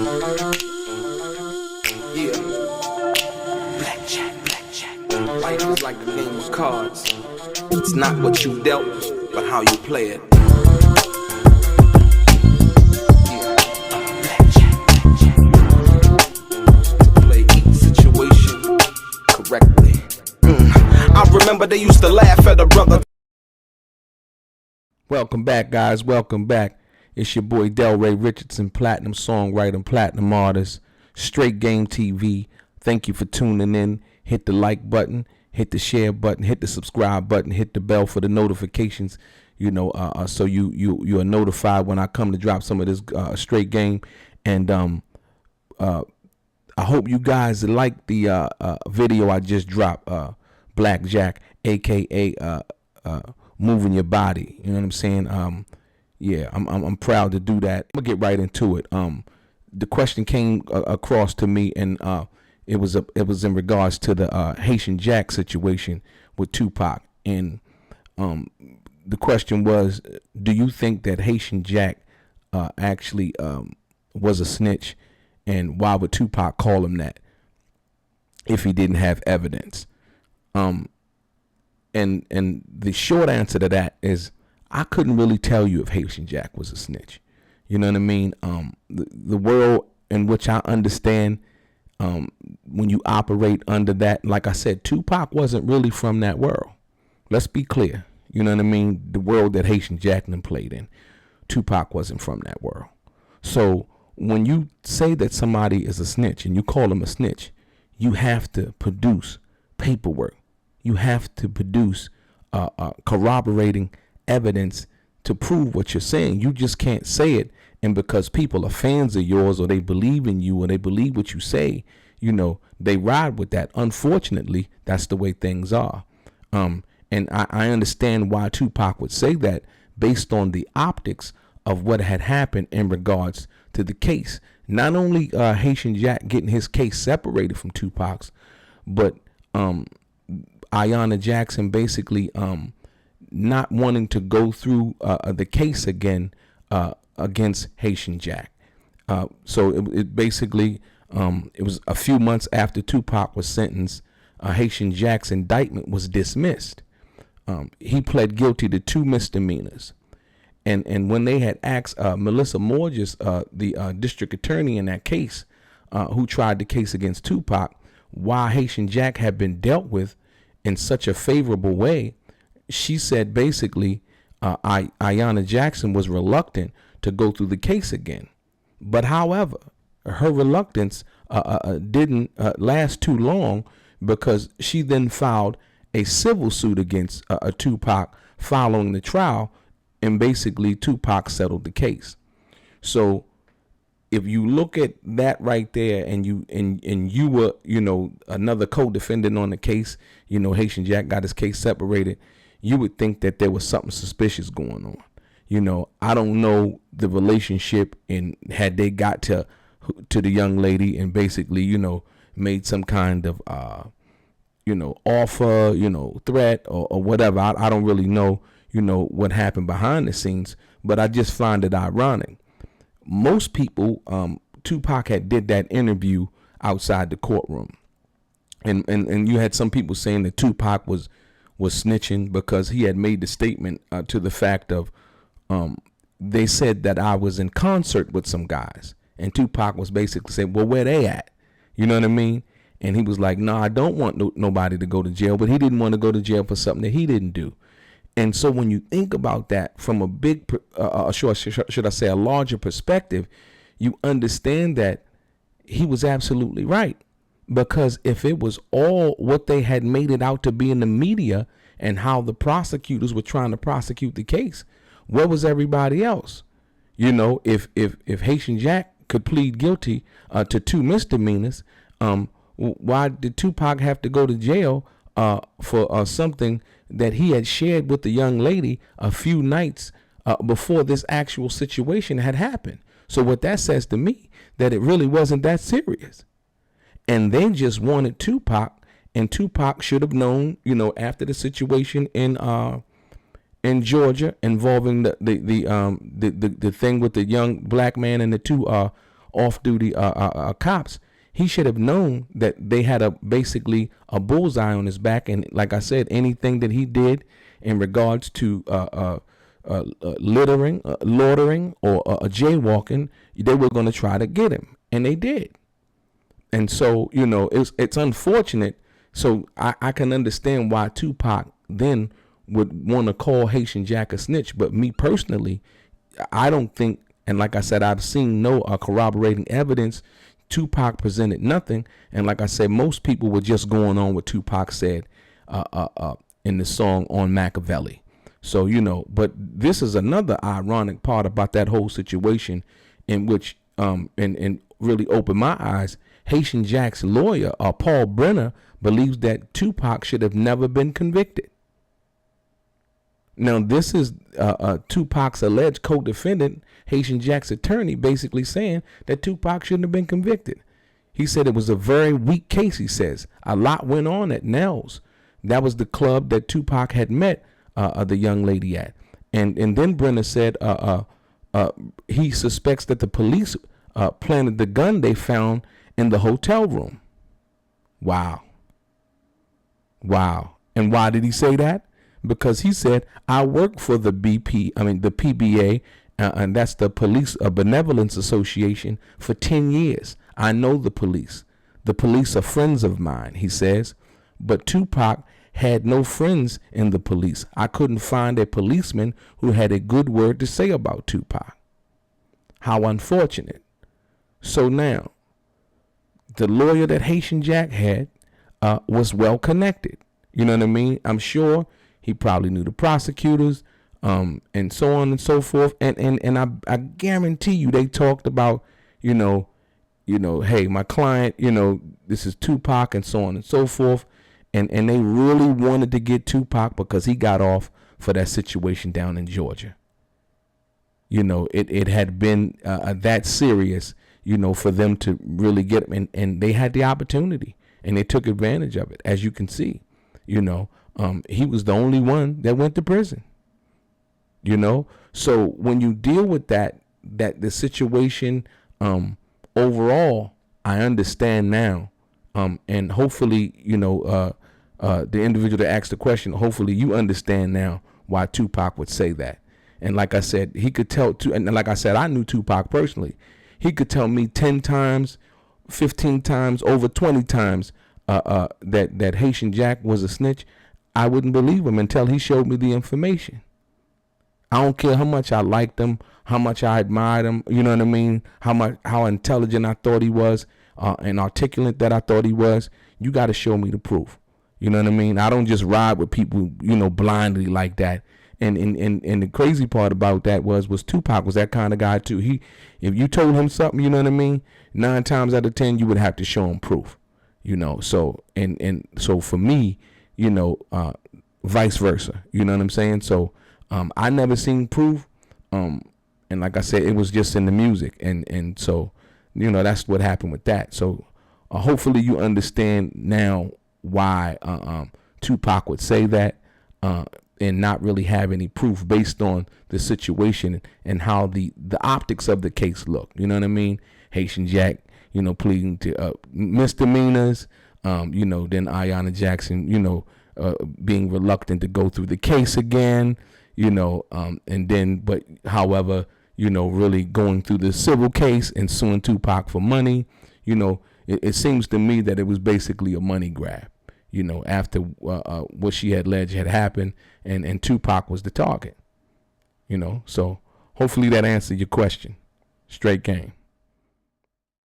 Yeah. Blackjack. Life is like a game of cards. It's not what you dealt, but how you play it. Yeah. Blackjack. To play each situation correctly. I remember they used to laugh at a brother. Welcome back, guys. Welcome back. It's your boy Delray, Richardson, platinum songwriter, platinum artist, StraightGameTV. Thank you for tuning in. Hit the like button, hit the share button, hit the subscribe button, hit the bell for the notifications. So you are notified when I come to drop some of this straight game. And I hope you guys like the video I just dropped. Blackjack, aka moving your body. You know what I'm saying? Yeah, I'm proud to do that. I'm gonna get right into it. The question came across to me, and it was in regards to the Haitian Jack situation with Tupac, and the question was, do you think that Haitian Jack actually was a snitch, and why would Tupac call him that if he didn't have evidence? And the short answer to that is, I couldn't really tell you if Haitian Jack was a snitch. You know what I mean? The world in which I understand, when you operate under that, like I said, Tupac wasn't really from that world. Let's be clear. You know what I mean? The world that Haitian Jack played in, Tupac wasn't from that world. So when you say that somebody is a snitch and you call him a snitch, you have to produce paperwork. You have to produce corroborating evidence to prove what you're saying. You just can't say it, and because people are fans of yours, or they believe in you, or they believe what you say, they ride with that. Unfortunately, that's the way things are. And I understand why Tupac would say that, based on the optics of what had happened in regards to the case. Not only Haitian Jack getting his case separated from Tupac's, but Ayanna Jackson basically not wanting to go through the case again against Haitian Jack. So it basically, it was a few months after Tupac was sentenced, Haitian Jack's indictment was dismissed. He pled guilty to 2 misdemeanors. And when they had asked Melissa Morges, the district attorney in that case, who tried the case against Tupac, why Haitian Jack had been dealt with in such a favorable way, she said basically Ayanna Jackson was reluctant to go through the case again. But however, her reluctance didn't last too long, because she then filed a civil suit against Tupac following the trial, and basically Tupac settled the case. So if you look at that right there, and you were, another co-defendant on the case, Haitian Jack got his case separated, you would think that there was something suspicious going on. I don't know the relationship, and had they got to the young lady and basically, made some kind of, offer, threat or whatever. I don't really know, what happened behind the scenes, but I just find it ironic. Most people, Tupac had did that interview outside the courtroom, and you had some people saying that Tupac was snitching because he had made the statement to the fact of, they said that I was in concert with some guys, and Tupac was basically saying, well, where they at? You know what I mean? And he was like, no, I don't want nobody to go to jail, but he didn't want to go to jail for something that he didn't do. And so when you think about that from a big, should I say, a larger perspective, you understand that he was absolutely right. Because if it was all what they had made it out to be in the media, and how the prosecutors were trying to prosecute the case, where was everybody else? If Haitian Jack could plead guilty to 2 misdemeanors, why did Tupac have to go to jail for something that he had shared with the young lady a few nights before this actual situation had happened? So what that says to me, that it really wasn't that serious. And they just wanted Tupac, and Tupac should have known, after the situation in Georgia involving the thing with the young black man and the 2 off-duty cops, he should have known that they had basically a bullseye on his back. And like I said, anything that he did in regards to loitering or jaywalking, they were going to try to get him, and they did. And so, it's unfortunate. So I can understand why Tupac then would want to call Haitian Jack a snitch. But me personally, I don't think, and like I said, I've seen no corroborating evidence. Tupac presented nothing. And like I said, most people were just going on what Tupac said in the song on Machiavelli. So, but this is another ironic part about that whole situation, in which and really opened my eyes. Haitian Jack's lawyer, Paul Brenner, believes that Tupac should have never been convicted. Now, this is Tupac's alleged co-defendant, Haitian Jack's attorney, basically saying that Tupac shouldn't have been convicted. He said it was a very weak case, he says. A lot went on at Nell's. That was the club that Tupac had met the young lady at. And then Brenner said he suspects that the police planted the gun they found in the hotel room. Wow. And why did he say that? Because he said, I work for the PBA, and that's the Police Benevolence Association, for 10 years. I know the police. The police are friends of mine, he says. But Tupac had no friends in the police. I couldn't find a policeman who had a good word to say about Tupac. How unfortunate. So now, the lawyer that Haitian Jack had was well connected. You know what I mean? I'm sure he probably knew the prosecutors, and so on and so forth. And I guarantee you they talked about, hey, my client, this is Tupac, and so on and so forth. And they really wanted to get Tupac because he got off for that situation down in Georgia. It had been that serious, for them to really get him. And they had the opportunity, and they took advantage of it, as you can see. He was the only one that went to prison. So when you deal with that the situation overall, I understand now. And hopefully, the individual that asked the question, hopefully you understand now why Tupac would say that. And like I said, he could tell, and like I said, I knew Tupac personally. He could tell me 10 times, 15 times, over 20 times that Haitian Jack was a snitch. I wouldn't believe him until he showed me the information. I don't care how much I liked him, how much I admired him, you know what I mean? How intelligent I thought he was, and articulate that I thought he was. You got to show me the proof. You know what I mean? I don't just ride with people, blindly like that. And the crazy part about that was Tupac was that kind of guy too. If you told him something, you know what I mean, 9 times out of 10 you would have to show him proof. So so for me, vice versa. You know what I'm saying? So I never seen proof. And like I said, it was just in the music, and so that's what happened with that. So hopefully you understand now why Tupac would say that, and not really have any proof based on the situation and how the optics of the case look. You know what I mean? Haitian Jack, pleading to misdemeanors, then Ayanna Jackson, being reluctant to go through the case again, and then, but however, really going through the civil case and suing Tupac for money. It seems to me that it was basically a money grab, after what she had alleged had happened, and Tupac was the target, so hopefully that answered your question. Straight game.